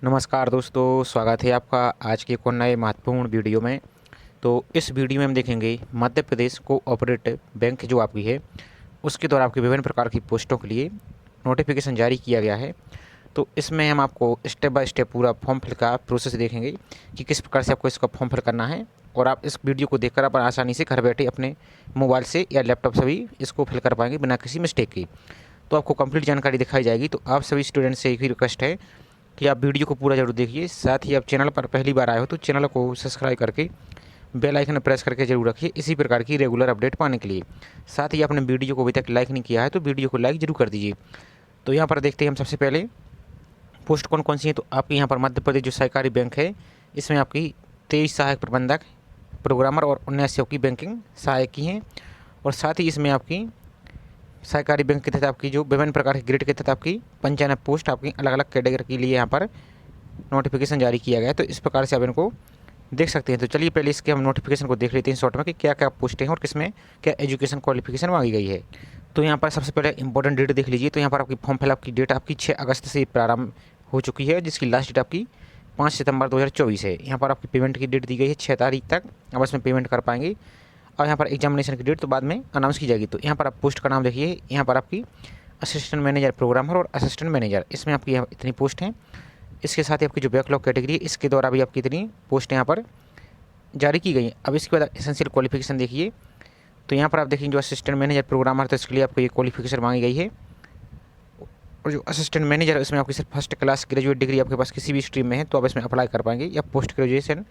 नमस्कार दोस्तों, स्वागत है आपका आज के एक और नए महत्वपूर्ण वीडियो में। तो इस वीडियो में हम देखेंगे मध्य प्रदेश कोऑपरेटिव बैंक जो आपकी है उसके द्वारा आपकी विभिन्न प्रकार की पोस्टों के लिए नोटिफिकेशन जारी किया गया है। तो इसमें हम आपको स्टेप बाय स्टेप पूरा फॉर्म फिल का प्रोसेस देखेंगे कि किस प्रकार से आपको इसका फॉर्म फिल करना है, और आप इस वीडियो को देखकर आप आसानी से घर बैठे अपने मोबाइल से या लैपटॉप से भी इसको फिल कर पाएंगे बिना किसी मिस्टेक की। तो आपको कंप्लीट जानकारी दिखाई जाएगी। तो आप सभी स्टूडेंट से एक ही रिक्वेस्ट है कि आप वीडियो को पूरा जरूर देखिए। साथ ही आप चैनल पर पहली बार आए हो तो चैनल को सब्सक्राइब करके बेल आइकन प्रेस करके जरूर रखिए इसी प्रकार की रेगुलर अपडेट पाने के लिए। साथ ही आपने वीडियो को अभी तक लाइक नहीं किया है तो वीडियो को लाइक जरूर कर दीजिए। तो यहाँ पर देखते हैं हम सबसे पहले पोस्ट कौन कौन सी है। तो आपके यहाँ पर मध्य प्रदेश जो सहकारी बैंक है इसमें आपकी 23 सहायक प्रबंधक, प्रोग्रामर और 79 की बैंकिंग सहायक की हैं। और साथ ही इसमें आपकी सहकारी बैंक के तहत आपकी जो विभिन्न प्रकार के ग्रेड के तहत आपकी 95 पोस्ट आपकी अलग अलग कैटेगरी के लिए यहाँ पर नोटिफिकेशन जारी किया गया है। तो इस प्रकार से आप इनको देख सकते हैं। तो चलिए पहले इसके हम नोटिफिकेशन को देख लेते हैं शॉर्ट में कि क्या क्या पोस्टें हैं और किसमें क्या एजुकेशन क्वालिफिकेशन मांगी गई है। तो यहाँ पर सबसे पहले इंपॉर्टेंट डेट देख लीजिए। तो यहाँ पर आपकी फॉर्म फिलअप की डेट आपकी 6 अगस्त से प्रारंभ हो चुकी है, जिसकी लास्ट डेट आपकी 5 सितंबर 2024 है। यहाँ पर आपकी पेमेंट की डेट दी गई है 6 तारीख तक, आप इसमें पेमेंट कर पाएंगे। और यहाँ पर एग्जामिनेशन की डेट तो बाद में अनाउंस की जाएगी। तो यहाँ पर आप पोस्ट का नाम देखिए, यहाँ पर आपकी असिस्टेंट मैनेजर प्रोग्रामर और असिस्टेंट मैनेजर, इसमें आपकी इतनी पोस्ट हैं। इसके साथ ही आपकी जो बैकलॉग कैटेगरी है इसके द्वारा भी आपकी इतनी पोस्ट यहाँ पर जारी की गई है। अब इसके बाद एसेंशियल क्वालिफिकेशन देखिए। तो यहाँ पर आप देखेंगे जो असिस्टेंट मैनेजर प्रोग्रामर तो इसके लिए आपको ये क्वालिफिकेशन मांगी गई है। और जो असिस्टेंट मैनेजर है उसमें आपकी सिर्फ फर्स्ट क्लास ग्रेजुएट डिग्री आपके पास किसी भी स्ट्रीम में है तो आप इसमें अप्लाई कर पाएंगे, या पोस्ट ग्रेजुएशन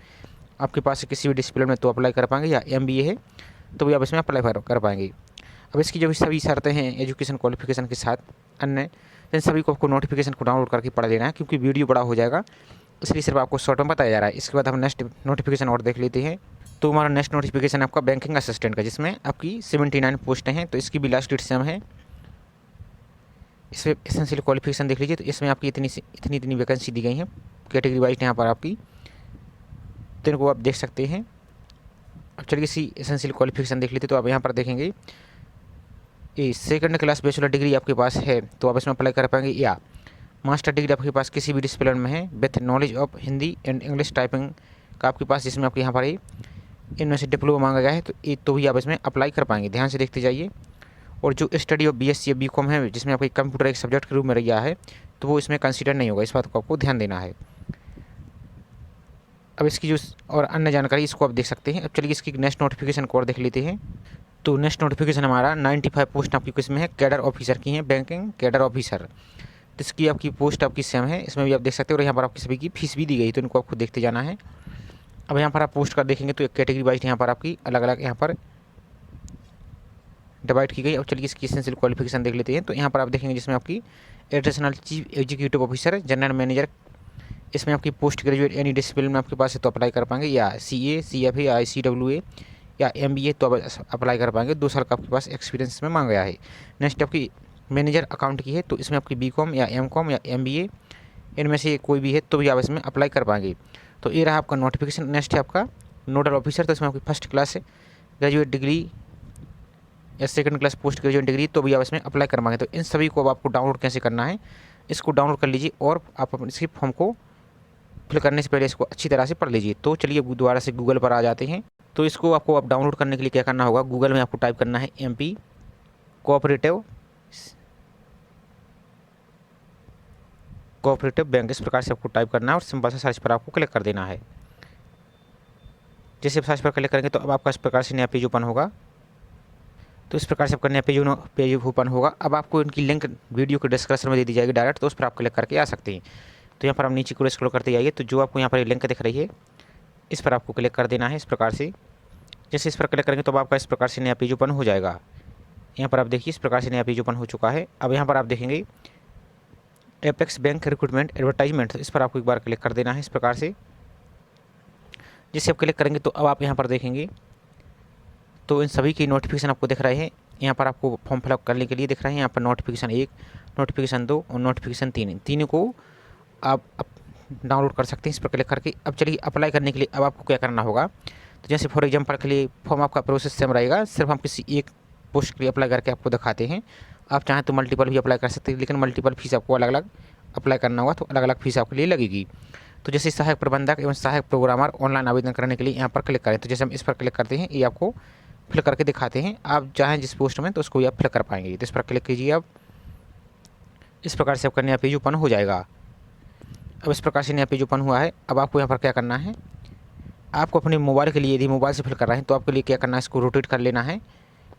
आपके पास किसी भी डिसिप्लिन में तो अप्लाई कर पाएंगे, या MBA है तो भी आप इसमें अप्लाई कर पाएंगे। अब इसकी जो भी सभी शर्तें हैं एजुकेशन क्वालिफिकेशन के साथ अन्य, इन सभी को आपको नोटिफिकेशन को डाउनलोड करके पढ़ लेना है क्योंकि वीडियो बड़ा हो जाएगा, इसलिए सिर्फ आपको शॉर्ट में बताया जा रहा है। इसके बाद हम नेक्स्ट नोटिफिकेशन और देख लेते हैं। तो हमारा नेक्स्ट नोटिफिकेशन आपका बैंकिंग असिस्टेंट का, जिसमें आपकी 79 पोस्टें हैं। तो इसकी भी लास्ट डेट सेम है। इसमें एसेंशियल क्वालिफिकेशन देख लीजिए। तो इसमें आपकी इतनी वैकेंसी दी गई हैं कैटेगरी वाइज यहाँ पर आपकी, तो इनको आप देख सकते हैं। अब चलिए इसी एसेंशियल क्वालिफिकेशन देख लेते। तो आप यहाँ पर देखेंगे ये सेकंड क्लास बैचलर डिग्री आपके पास है तो आप इसमें अप्लाई कर पाएंगे, या मास्टर डिग्री आपके पास किसी भी डिसिप्लिन में है with knowledge of Hindi and English typing का आपके पास, जिसमें आपके यहाँ पर इनमें से डिप्लोमा मांगा गया है तो भी आप इसमें अप्लाई कर पाएंगे। ध्यान से देखते जाइए। और जो स्टडी ऑफ BSc या BCom है जिसमें आपकी कंप्यूटर एक सब्जेक्ट के रूप में रहा है तो वो इसमें कंसीडर नहीं होगा, इस बात को आपको ध्यान देना है। अब इसकी जो और अन्य जानकारी इसको आप देख सकते हैं। अब चलिए इसकी नेक्स्ट नोटिफिकेशन को और देख लेते हैं। तो नेक्स्ट नोटिफिकेशन हमारा 95 पोस्ट आपकी किसमें है, कैडर ऑफिसर की है, बैंकिंग कैडर ऑफिसर। तो इसकी आपकी पोस्ट आपकी सेम है, इसमें भी आप देख सकते हो। और यहाँ पर आपकी सभी की फीस भी दी गई तो इनको आपको देखते जाना है। अब यहाँ पर आप पोस्ट का देखेंगे तो एक कैटेगरी वाइज यहाँ पर आपकी अलग अलग यहाँ पर डिवाइड की गई। अब चलिए इसकी एसेंशियल क्वालिफिकेशन देख लेते हैं। तो यहाँ पर आप देखेंगे जिसमें आपकी additional chief executive officer, general manager, इसमें आपकी पोस्ट ग्रेजुएट एनी डिसिप्लिन में आपके पास है तो अप्लाई कर पाएंगे, या CA CFA या ICWA या MBA तो आप अप्लाई कर पाएंगे। 2 साल का आपके पास एक्सपीरियंस में मांगा गया है। नेक्स्ट आपकी मैनेजर अकाउंट की है तो इसमें आपकी BCom या MCom या MBA इनमें से कोई भी है तो भी आप इसमें अप्लाई कर पाएंगे। तो ये रहा आपका नोटिफिकेशन। नेक्स्ट है आपका नोडल ऑफिसर, तो इसमें आपकी फर्स्ट क्लास ग्रेजुएट डिग्री या second class post graduate degree तो भी आप इसमें अप्लाई कर पाएंगे। तो इन सभी को अब आपको डाउनलोड कैसे करना है, इसको डाउनलोड कर लीजिए और आप इसकी फॉर्म को फिल करने से पहले इसको अच्छी तरह से पढ़ लीजिए। तो चलिए दोबारा से गूगल पर आ जाते हैं। तो इसको आपको अब डाउनलोड करने के लिए क्या करना होगा, गूगल में आपको टाइप करना है MP कोऑपरेटिव बैंक, इस प्रकार से आपको टाइप करना है और सिंपल से सर्च पर आपको क्लिक कर देना है। जैसे सर्च पर क्लिक करेंगे तो अब आपका इस प्रकार से नया पेज ओपन होगा। तो इस प्रकार से आपका नया पेज ओपन होगा। अब आपको इनकी लिंक वीडियो के डिस्क्रिप्शन में दे दी जाएगी डायरेक्ट, तो उस पर आप क्लिक करके आ सकते हैं। तो यहाँ पर हम नीचे को स्क्रॉल करते जाइए। तो जो आपको यहाँ पर लिंक दिख रही है इस पर आपको क्लिक कर देना है इस प्रकार से। जैसे इस पर क्लिक करेंगे तो आपका इस प्रकार से नया पेज ओपन हो जाएगा। यहाँ पर आप देखिए इस प्रकार से नया पेज ओपन हो चुका है। अब यहाँ पर आप देखेंगे एपेक्स बैंक रिक्रूटमेंट एडवर्टाइजमेंट, इस पर आपको एक बार क्लिक कर देना है इस प्रकार से। जैसे आप क्लिक करेंगे तो अब आप यहाँ पर देखेंगे तो इन सभी की नोटिफिकेशन आपको दिख रहे हैं। यहाँ पर आपको फॉर्म फिलअप करने के लिए दिख रहे हैं। यहाँ पर नोटिफिकेशन 1, नोटिफिकेशन 2 और नोटिफिकेशन 3, तीनों को आप डाउनलोड कर सकते हैं इस पर क्लिक करके। अब चलिए अप्लाई करने के लिए अब आपको क्या करना होगा। तो जैसे फॉर एग्जांपल के लिए फॉर्म आपका प्रोसेस सेम रहेगा, सिर्फ हम किसी एक पोस्ट के लिए अप्लाई करके आपको दिखाते हैं। आप चाहें तो मल्टीपल भी अप्लाई कर सकते हैं, लेकिन मल्टीपल फीस आपको अलग अलग अप्लाई करना होगा तो अलग अलग फीस आपके लिए लगेगी। तो जैसे सहायक प्रबंधक एवं सहायक प्रोग्रामर ऑनलाइन आवेदन करने के लिए यहाँ पर क्लिक करें। तो जैसे हम इस पर क्लिक करते हैं, ये आपको फिल करके दिखाते हैं। आप चाहें जिस पोस्ट में तो उसको भी आप फिल कर पाएंगे। तो इस पर क्लिक कीजिए। अब इस प्रकार से आपका नया पेज ओपन हो जाएगा। अब इस प्रकार से नया पेज ओपन हुआ है। अब आपको यहाँ पर क्या करना है, आपको अपने मोबाइल के लिए, यदि मोबाइल से फिल कर रहे हैं तो आपके लिए क्या करना है, इसको रोटेट कर लेना है,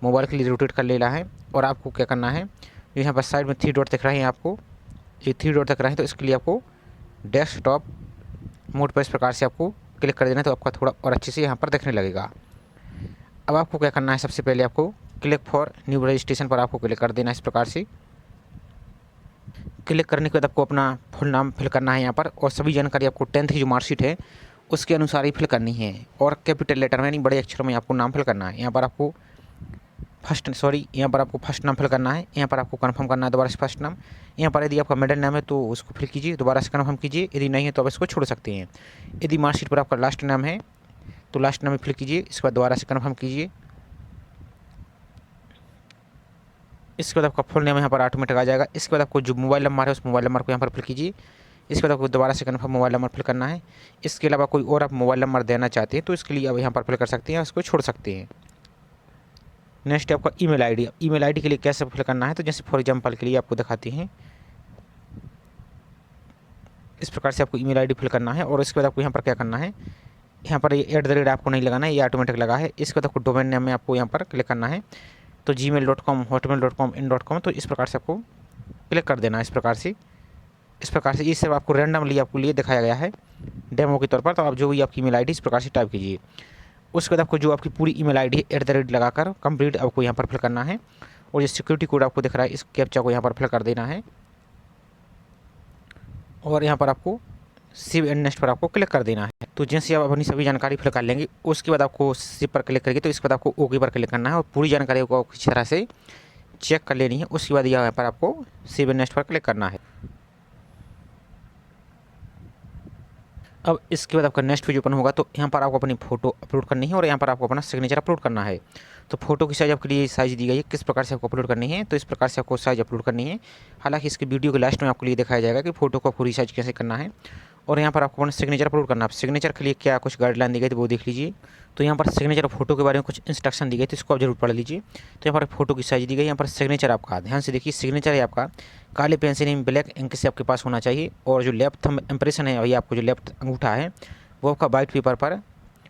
मोबाइल के लिए रोटेट कर लेना है। और आपको क्या करना है, यहाँ पर साइड में 3 डॉट दिख रहे हैं आपको, ये 3 डॉट दिख रहे हैं, तो इसके लिए आपको डेस्कटॉप मोड पर इस प्रकार से आपको क्लिक कर देना है। तो आपका थोड़ा और अच्छे से यहाँ पर दिखने लगेगा। अब आपको क्या करना है, सबसे पहले आपको क्लिक फॉर न्यू रजिस्ट्रेशन पर आपको क्लिक कर देना है। इस प्रकार से क्लिक करने के बाद आपको अपना फुल नाम फिल करना है यहाँ पर, और सभी जानकारी आपको 10th की जो मार्कशीट है उसके अनुसार ही फिल करनी है, और कैपिटल लेटर में यानी बड़े अक्षरों में आपको नाम फिल करना है। यहाँ पर आपको यहाँ पर आपको फर्स्ट नाम फिल करना है। यहाँ पर आपको कंफर्म करना है दोबारा से फर्स्ट नाम। यहाँ पर यदि आपका मिडिल नाम है तो उसको फिल कीजिए, दोबारा से कंफर्म कीजिए। यदि नहीं है तो आप इसको छोड़ सकते हैं। यदि मार्कशीट पर आपका लास्ट नाम है तो लास्ट नाम में फिल कीजिए, इसके बाद दोबारा से कंफर्म कीजिए। इसके बाद आपका फुल नेम यहाँ पर ऑटोमेटिक आ जाएगा। इसके बाद आपको जो मोबाइल नंबर है उस मोबाइल नंबर को यहाँ पर फिल कीजिए। इसके बाद आपको दोबारा से कन्फर्म मोबाइल नंबर फिल करना है। इसके अलावा कोई और आप मोबाइल नंबर देना चाहते हैं तो इसके लिए आप यहाँ पर फिल कर सकते हैं, उसको छोड़ सकते हैं। नेक्स्ट है आपका ईमेल आईडी। ईमेल आईडी के लिए कैसे फिल करना है, तो जैसे फॉर एग्जांपल के लिए आपको दिखाते हैं, इस प्रकार से आपको ईमेल आईडी फिल करना है। और इसके बाद आपको यहाँ पर क्या करना है, यहाँ पर ये @ आपको नहीं लगाना है, ये ऑटोमेटिक लगा है। इसके बाद आपको डोमेन नेम में आपको यहाँ पर क्लिक करना है, तो gmail.com, hotmail.com, in.com, तो इस प्रकार से आपको क्लिक कर देना है। इस प्रकार से ये सब आपको रैंडमली आपको लिए दिखाया गया है डेमो के तौर पर। तो आप जो भी आपकी ईमेल आईडी इस प्रकार से टाइप कीजिए। उसके बाद आपको जो आपकी पूरी ईमेल आईडी है @ लगाकर कंप्लीट आपको यहाँ पर फिल करना है। और ये सिक्योरिटी कोड आपको दिख रहा है, इस कैप्चा को यहाँ पर फिल कर देना है। और यहाँ पर आपको सेव एंड नेक्स्ट पर आपको क्लिक कर देना है। तो जैसे आप अपनी सभी जानकारी फिल कर लेंगे उसके बाद आपको सेव पर क्लिक करेंगे, तो इसके बाद आपको ओके पर क्लिक करना है और पूरी जानकारी को किसी तरह से चेक कर लेनी है। उसके बाद यहाँ पर आपको सेव एंड नेक्स्ट पर क्लिक करना है। अब इसके बाद आपका नेक्स्ट पेज ओपन होगा, तो यहाँ पर आपको अपनी फ़ोटो अपलोड करनी है और यहाँ पर आपको अपना सिग्नेचर अपलोड करना है। तो फोटो की साइज़ आपके लिए साइज़ दी गई है, किस प्रकार से आपको अपलोड करनी है, तो इस प्रकार से आपको साइज़ अपलोड करनी है। हालांकि इसके वीडियो के लास्ट में आपको लिए दिखाया जाएगा कि फोटो को पूरी साइज़ कैसे करना है। और यहाँ पर आपको अपना सिग्नेचर अपलोड करना है। सिग्नेचर के लिए क्या कुछ गाइडलाइन दी गई थी वो देख लीजिए। तो यहाँ पर सिग्नेचर फोटो के बारे में कुछ इंस्ट्रक्शन दी गई, तो इसको आप जरूर पढ़ लीजिए। तो यहाँ पर फोटो की साइज़ दी गई, यहाँ पर सिग्नेचर आपका ध्यान से देखिए, सिग्नेचर है आपका काले पेंसिल में ब्लैक इंक से आपके पास होना चाहिए। और जो लेफ्ट थंब इंप्रेशन है भैया, आपको जो लेफ्ट अंगूठा है वो आपका वाइट पेपर पर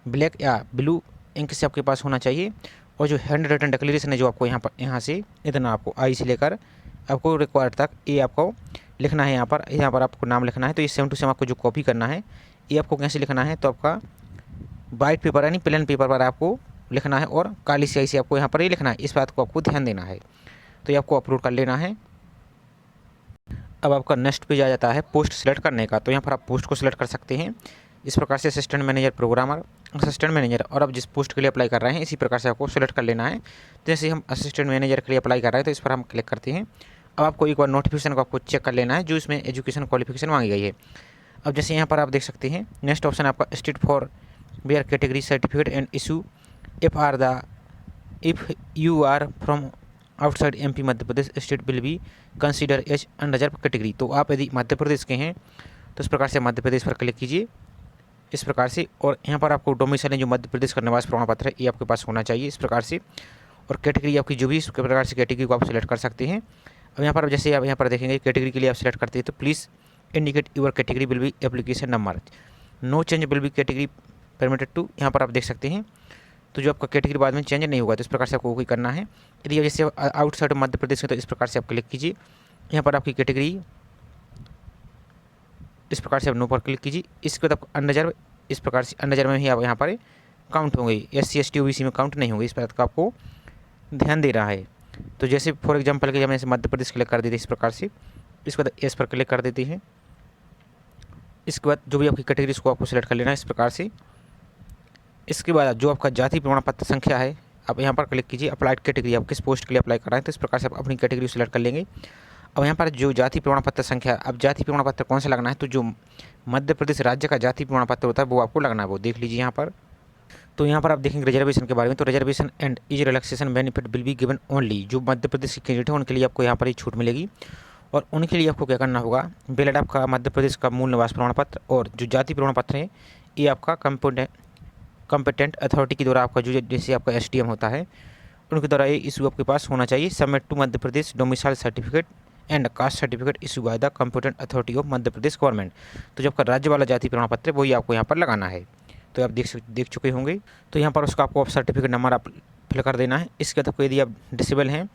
ब्लैक या ब्लू इंक से आपके पास होना चाहिए। और जो हैंड रिटन डिक्लेरेशन है जो आपको यहाँ से इतना आपको आई से लेकर आपको रिक्वायर्ड तक ये आपको लिखना है। यहाँ पर आपको नाम लिखना है। तो ये सेम टू सेम आपको जो कॉपी करना है ये आपको कैसे लिखना है, तो आपका वाइट पेपर यानी प्लेन पेपर पर आपको लिखना है और काली स्याही से आपको यहाँ पर ये लिखना है। इस बात को आपको ध्यान देना है। तो ये आपको अपलोड कर लेना है। अब आपका नेक्स्ट पेज आ जाता है पोस्ट सेलेक्ट करने का। तो यहाँ पर आप पोस्ट को सिलेक्ट कर सकते हैं इस प्रकार से, assistant manager, programmer, assistant manager. और अब जिस पोस्ट के लिए अप्लाई कर रहे हैं इसी प्रकार से आपको सेलेक्ट कर लेना है। जैसे हम असिस्टेंट मैनेजर के लिए अप्लाई कर रहे हैं तो इस पर हम क्लिक करते हैं। अब आपको एक बार नोटिफिकेशन को आपको चेक कर लेना है जो इसमें एजुकेशन क्वालिफिकेशन मांगी गई है। अब जैसे यहाँ पर आप देख सकते हैं नेक्स्ट ऑप्शन आपका state for where category certificate and issue if you are from outside MP Madhya Pradesh state will be consider as unreserved category. तो आप यदि मध्य प्रदेश के हैं तो इस प्रकार से मध्य प्रदेश पर क्लिक कीजिए इस प्रकार से। और यहाँ पर आपको डोमिसाइल जो मध्य प्रदेश का निवास प्रमाण पत्र है ये आपके पास होना चाहिए इस प्रकार से। और कैटेगरी आपकी जो भी इस प्रकार से कैटेगरी को आप सिलेक्ट कर सकते हैं। अब यहाँ पर जैसे आप यहाँ पर देखेंगे कैटेगरी के लिए आप सिलेक्ट करते हैं तो please indicate your category will be application number, no change will be category permitted to. यहाँ पर आप देख सकते हैं तो जो आपका कैटेगरी बाद में चेंज नहीं होगा, तो इस प्रकार से आपको कोई करना है। यदि जैसे आउटसाइड मध्य प्रदेश में तो इस प्रकार से आप क्लिक कीजिए। यहाँ पर आपकी कैटेगरी इस प्रकार से आप नो पर क्लिक कीजिए। इसके बाद आप अनरिजर्व, इस प्रकार से अनरिजर्व में ही आप यहाँ पर काउंट होंगे, SC ST OBC में काउंट नहीं होंगे। इस बात का आपको ध्यान दे रहा है। तो जैसे फॉर एग्जांपल के हमने जैसे मध्य प्रदेश क्लिक कर देते इस प्रकार से, इसके बाद एस पर क्लिक कर देते हैं। इसके बाद जो भी आपकी कैटेगरी इसको आपको सिलेक्ट कर लेना है इस प्रकार से। इसके बाद जो आपका जाति प्रमाण पत्र संख्या है आप यहाँ पर क्लिक कीजिए। अप्लाइड कैटेगरी, आप किस पोस्ट के लिए अप्लाई कर रहे हैं तो इस प्रकार से आप अपनी कैटेगरी सिलेक्ट कर लेंगे। अब यहाँ पर जो जाति प्रमाण पत्र संख्या, अब जाति प्रमाण पत्र कौन सा लगना है, तो जो मध्य प्रदेश राज्य का जाति प्रमाण पत्र होता है वो आपको लगना है, वो देख लीजिए यहाँ पर। तो यहाँ पर आप देखेंगे रिजर्वेशन के बारे में, तो reservation and is relaxation benefit will be given only, जो मध्य प्रदेश के कैंडिडेट हैं उनके लिए आपको यहाँ पर ये छूट मिलेगी। और उनके लिए आपको क्या करना होगा, वैलिड आपका मध्य प्रदेश का मूल निवास प्रमाण पत्र और जो जाति प्रमाण पत्र है ये आपका कॉम्पिटेंट अथॉरिटी के द्वारा आपका जो जैसे आपका एसडीएम होता है उनके द्वारा ये इशू आपके पास होना चाहिए। Submit to Madhya Pradesh domicile certificate and caste certificate issue by the competent authority of Madhya Pradesh government. तो जो आपका राज्य वाला जाति प्रमाण पत्र है वही आपको यहाँ पर लगाना है। तो आप देख चुके होंगे। तो यहाँ पर उसका आपको सर्टिफिकेट नंबर आप फिल कर देना है। इसके बाद आपको यदि आप डिसेबल हैं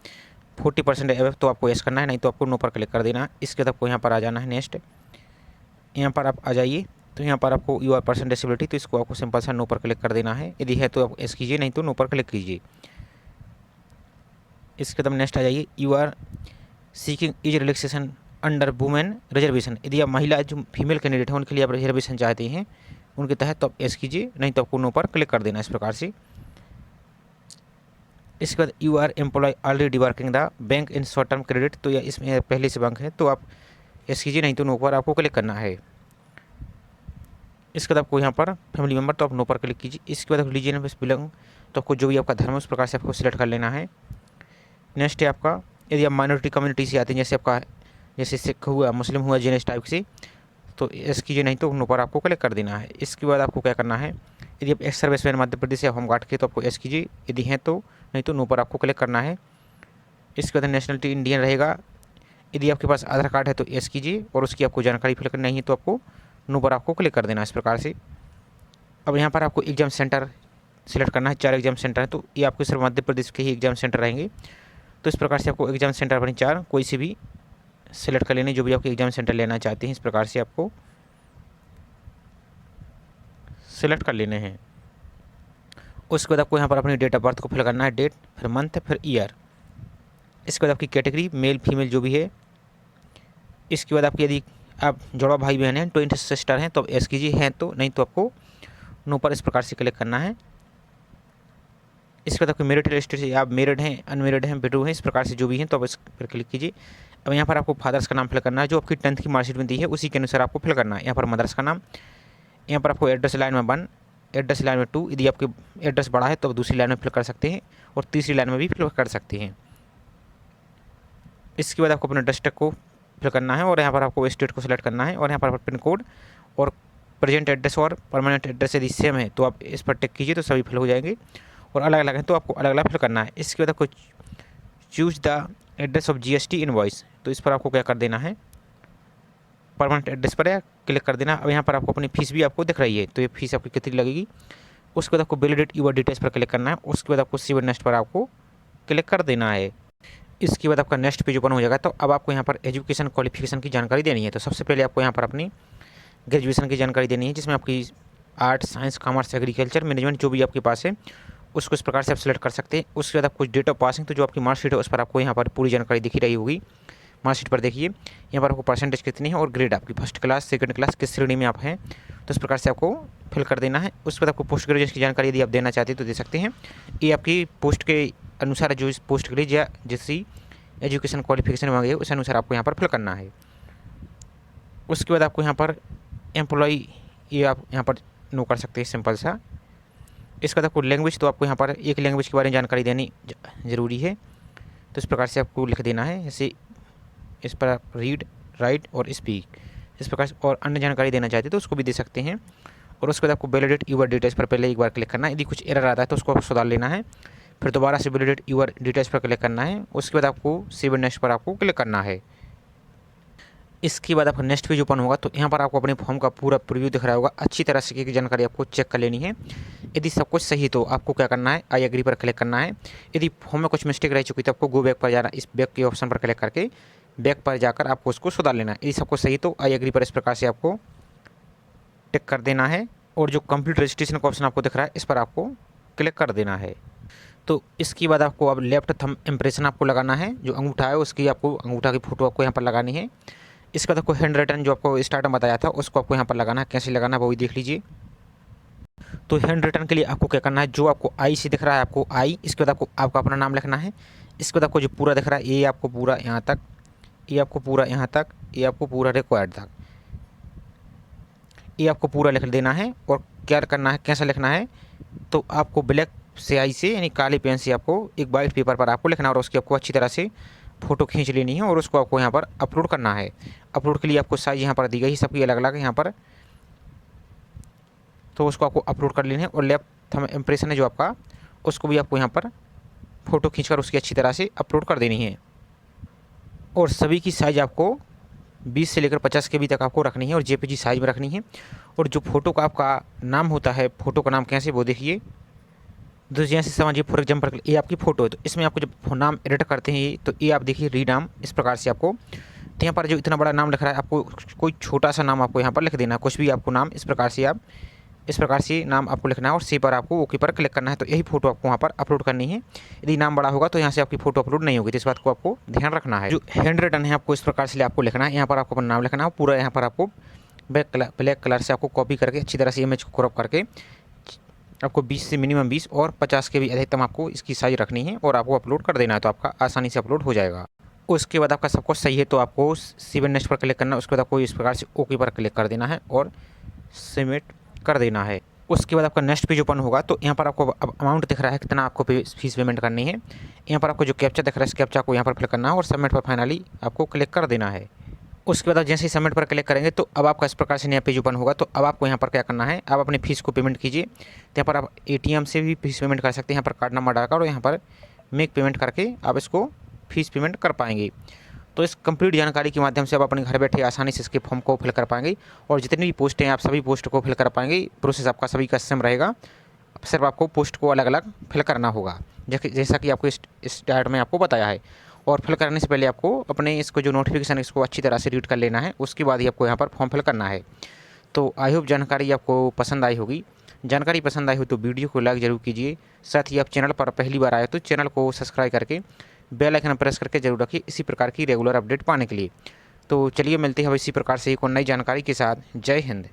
40% एवं तो आपको यस करना है, नहीं तो आपको नो पर क्लिक कर देना है। इसके बाद आपको यहाँ पर आ जाना है नेक्स्ट, यहाँ पर आप आ जाइए। तो यहाँ पर आपको यू आर पर्सन डिसेबिलिटी, तो इसको आपको सिंपल सा नो पर क्लिक कर देना है। यदि है तो आप यस कीजिए, नहीं तो नो पर क्लिक कीजिए। इसके बाद नेक्स्ट आ जाइए, you are seeking age relaxation under women reservation. यदि आप महिला जो फीमेल कैंडिडेट हैं उनके लिए आप रिजर्वेशन चाहते हैं उनके तहत तो आप यस कीजिए, नहीं तो आपको नो पर क्लिक कर देना इस प्रकार से। इसके बाद you are employ already working the bank in short term credit, तो या इसमें पहले से बैंक है तो आप यस कीजिए, नहीं तो नो पर आपको क्लिक करना है। इसके बाद आपको यहाँ पर फैमिली मेम्बर तो आप नो पर क्लिक कीजिए। इसके बाद आप रिलीजन में बिलोंग, तो आपको जो भी आपका धर्म है उस प्रकार से आपको सिलेक्ट कर लेना है। नेक्स्ट है आपका, यदि आप माइनॉरिटी कम्युनिटी से आते हैं जैसे आपका जैसे सिख हुआ, मुस्लिम हुआ, जैन इस टाइप से, तो यस कीजिए, नहीं तो नो पर आपको क्लिक कर देना है। इसके बाद आपको क्या करना है, यदि आप एक्स सर्विसमैन मध्य प्रदेश या होमगार्ड के तो आपको यस कीजिए, यदि हैं तो, नहीं तो नो पर आपको क्लिक करना है। इसके बाद नेशनलिटी इंडियन रहेगा। यदि आपके पास आधार कार्ड है तो यस कीजिए और उसकी आपको जानकारी फिल करनी है तो आपको नो पर आपको क्लिक कर देना इस प्रकार से। अब यहाँ पर आपको एग्जाम सेंटर सिलेक्ट करना है। 4 एग्जाम सेंटर है तो ये आपके सिर्फ मध्य प्रदेश के ही एग्जाम सेंटर रहेंगे। तो इस प्रकार से आपको एग्जाम सेंटर अपनी 4 कोई से भी सिलेक्ट कर लेने, जो भी आपके एग्जाम सेंटर लेना चाहते हैं इस प्रकार से आपको सिलेक्ट कर लेने हैं। उसके बाद आपको यहाँ पर अपनी डेट ऑफ बर्थ को फिल करना है, डेट, फिर मंथ, फिर ईयर। इसके बाद आपकी कैटेगरी मेल फीमेल जो भी है। इसके बाद आपकी यदि आप जुड़वा भाई बहन हैं, ट्विन सिस्टर हैं तो आप एस कीजिए, हैं तो, नहीं तो आपको नो पर इस प्रकार से क्लिक करना है। इसके बाद आपकी मैरिटल स्टेटस, आप मैरिड हैं, अनमेरिड हैं, विडो हैं, इस प्रकार से जो भी हैं तो आप इस पर क्लिक कीजिए। अब यहाँ पर आपको फादर्स का नाम फिल करना है, जो आपकी 10th की मार्कशीट में दी है उसी के अनुसार आपको फिल करना है। यहाँ पर मदर्स का नाम, यहाँ पर आपको एड्रेस लाइन में 1, एड्रेस लाइन में 2, यदि आपके एड्रेस बड़ा है तो आप दूसरी लाइन में फिल कर सकते हैं और तीसरी लाइन में भी फिल कर सकते हैं। इसके बाद आपको अपने डिस्ट्रिक्ट को फिल करना है और यहाँ पर आपको स्टेट को सिलेक्ट करना है और यहाँ पर पिन कोड और प्रेजेंट एड्रेस और परमानेंट एड्रेस यदि सेम है तो आप इस पर टिक कीजिए, तो सभी फिल हो जाएंगे। और अलग अलग है तो आपको अलग अलग फिल करना है। इसके बाद आपको choose the address of GST invoice, तो इस पर आपको क्या कर देना है, परमानेंट एड्रेस पर क्लिक कर देना। अब यहाँ पर आपको अपनी फीस भी आपको दिख रही है, तो ये फीस आपकी कितनी लगेगी। उसके बाद आपको वैलिडेट यूर डिटेल्स पर क्लिक करना है। उसके बाद आपको सी नेक्स्ट पर आपको क्लिक कर देना है। इसके बाद आपका नेक्स्ट पेज ओपन हो जाएगा। तो अब आपको यहाँ पर एजुकेशन क्वालिफिकेशन की जानकारी देनी है। तो सबसे पहले आपको यहाँ पर अपनी ग्रेजुएशन की जानकारी देनी है, जिसमें आपकी arts, science, commerce, agriculture, management जो भी आपके पास है उसको इस प्रकार से आप सिलेक्ट कर सकते हैं। उसके बाद आपको डेट ऑफ पासिंग, तो जो आपकी मार्कशीट है उस पर आपको यहाँ पर पूरी जानकारी दिख रही होगी। मार्कशीट पर देखिए यहाँ पर आपको परसेंटेज कितनी है और ग्रेड आपकी फर्स्ट क्लास, सेकंड क्लास, किस श्रेणी में आप हैं, तो इस प्रकार से आपको फिल कर देना है। उसके बाद आपको पोस्ट ग्रेजुएशन की जानकारी यदि आप देना चाहते हैं तो दे सकते हैं। ये आपकी पोस्ट के अनुसार जो इस पोस्ट ग्रेड या जिसकी एजुकेशन क्वालिफिकेशन मांगी है उस अनुसार आपको यहाँ पर फिल करना है। उसके बाद आपको यहाँ पर एम्प्लॉई, ये आप यहाँ पर नो कर सकते हैं सिंपल सा। इसके बाद आपको लैंग्वेज, तो आपको यहाँ पर एक लैंग्वेज के बारे में जानकारी देनी ज़रूरी है, तो इस प्रकार से आपको लिख देना है। जैसे इस पर आप रीड, राइट और स्पीक इस प्रकार से, और अन्य जानकारी देना चाहते हैं तो उसको भी दे सकते हैं। और उसके बाद आपको वैलिडेट यूर डिटेल्स पर पहले एक बार क्लिक करना है। यदि कुछ एरर आता है तो उसको सुधार लेना है, फिर दोबारा से वैलिडेट यूर डिटेल्स पर क्लिक करना है। उसके बाद आपको सेव नेक्स्ट पर आपको क्लिक करना है। इसके बाद आपका नेक्स्ट पेज ओपन होगा। तो यहाँ पर आपको अपने फॉर्म का पूरा प्रीव्यू दिख रहा होगा। अच्छी तरह से की जानकारी आपको चेक कर लेनी है। यदि सब कुछ सही तो आपको क्या करना है, आई एग्री पर क्लिक करना है। यदि फॉर्म में कुछ मिस्टेक रह चुकी तो आपको गो बैक पर जाना, इस बैक के ऑप्शन पर क्लिक करके बैक पर जाकर आपको उसको सुधार लेना है। यदि सब कुछ सही तो आई एग्री पर इस प्रकार से आपको टिक कर देना है और जो कंप्लीट रजिस्ट्रेशन का ऑप्शन आपको दिख रहा है इस पर आपको क्लिक कर देना है। तो इसके बाद आपको अब लेफ्ट थंब इम्प्रेशन आपको लगाना है, जो अंगूठा है उसकी आपको अंगूठा की फ़ोटो आपको यहाँ पर लगानी है। इसके बाद आपको हैंड रिटन जो आपको स्टार्ट में बताया था उसको आपको यहाँ पर लगाना है। कैसे लगाना है वो भी देख लीजिए। तो हैंड रिटन के लिए आपको क्या करना है, जो आपको आई से दिख रहा है आपको आई, इसके बाद आपको आपका अपना नाम लिखना है। इसके बाद आपको जो पूरा दिख रहा है ये आपको पूरा यहाँ तक, ये आपको पूरा यहाँ तक, ये आपको पूरा रिक्वायर्ड तक, ये आपको पूरा लिख देना है। और क्या करना है, कैसा लिखना है, तो आपको ब्लैक स्याही से यानी काले पेन से आपको एक वाइट पेपर पर आपको लिखना है और उसकी आपको अच्छी तरह से फ़ोटो खींच लेनी है और उसको आपको यहाँ पर अपलोड करना है। अपलोड के लिए आपको साइज़ यहाँ पर दी गई है सबकी अलग अलग यहाँ पर, तो उसको आपको अपलोड कर लेना है। और लेफ्ट थंब इम्प्रेशन है जो आपका, उसको भी आपको यहाँ पर फ़ोटो खींचकर उसकी अच्छी तरह से अपलोड कर देनी है। और सभी की साइज़ आपको 20 से लेकर 50 KB तक आपको रखनी है और JPG साइज़ में रखनी है। और जो फ़ोटो का आपका नाम होता है, फ़ोटो का नाम कैसे वो देखिए। तो जैसे समझिए फॉर एग्जाम्पल ये आपकी फ़ोटो है, तो इसमें आपको जब नाम एडिट करते हैं ये, तो ये आप देखिए रीनाम इस प्रकार से आपको, तो यहाँ पर जो इतना बड़ा नाम लिख रहा है आपको कोई छोटा सा नाम आपको यहाँ पर लिख देना है, कुछ भी आपको नाम इस प्रकार से आप इस प्रकार से नाम आपको लिखना है और सी पर आपको ओके पर क्लिक करना है। तो यही फ़ोटो आपको वहाँ पर अपलोड करनी है। यदि नाम बड़ा होगा तो यहाँ से आपकी फ़ोटो अपलोड नहीं होगी, तो इस बात को आपको ध्यान रखना है। जो हैंड रिटन है आपको इस प्रकार से आपको लिखना है, यहाँ पर आपको अपना नाम लिखना है पूरा, यहाँ पर आपको ब्लैक कलर से आपको कॉपी करके अच्छी तरह से इमेज को क्रॉप करके आपको 20 से मिनिमम 20 और 50 KB अधिकतम आपको इसकी साइज रखनी है और आपको अपलोड कर देना है, तो आपका आसानी से अपलोड हो जाएगा। उसके बाद आपका सब कुछ सही है तो आपको सेव नेक्स्ट पर क्लिक करना है। उसके बाद आपको इस प्रकार से ओके पर क्लिक कर देना है और सबमिट कर देना है। उसके बाद आपका नेक्स्ट पेज ओपन होगा, तो यहाँ पर आपको अब अमाउंट दिख रहा है कितना आपको फीस पेमेंट करनी है। यहाँ पर आपको जो कैप्चा दिख रहा है इस कैप्चा को यहाँ पर फिल करना है और सबमिट पर फाइनली आपको क्लिक कर देना है। उसके बाद आप जैसे ही सबमिट पर क्लिक करेंगे तो अब आपका इस प्रकार से नया पेज ओपन होगा। तो अब आपको यहाँ पर क्या करना है, आप अपनी फ़ीस को पेमेंट कीजिए। तो यहाँ पर आप ATM से भी फीस पेमेंट कर सकते हैं, यहाँ पर कार्ड नंबर डालकर और यहाँ पर मेक पेमेंट करके आप इसको फीस पेमेंट कर पाएंगे। तो इस कंप्लीट जानकारी के माध्यम से आप अपने घर बैठे आसानी से इसके फॉर्म को फिल कर पाएंगे और जितनी भी पोस्ट हैं आप सभी पोस्ट को फिल कर पाएंगे। प्रोसेस आपका सभी का सेम रहेगा, सिर्फ आपको पोस्ट को अलग अलग फिल करना होगा, जैसा कि आपको इस डायट में आपको बताया है। और फिल करने से पहले आपको अपने इसको जो नोटिफिकेशन इसको अच्छी तरह से रीड कर लेना है, उसके बाद ही आपको यहाँ पर फॉर्म फिल करना है। तो आई होप जानकारी आपको पसंद आई होगी। जानकारी पसंद आई हो तो वीडियो को लाइक ज़रूर कीजिए। साथ ही आप चैनल पर पहली बार आए तो चैनल को सब्सक्राइब करके बेल आइकन प्रेस करके जरूर रखिए इसी प्रकार की रेगुलर अपडेट पाने के लिए। तो चलिए मिलते हैं अब इसी प्रकार से एक और नई जानकारी के साथ। जय हिंद।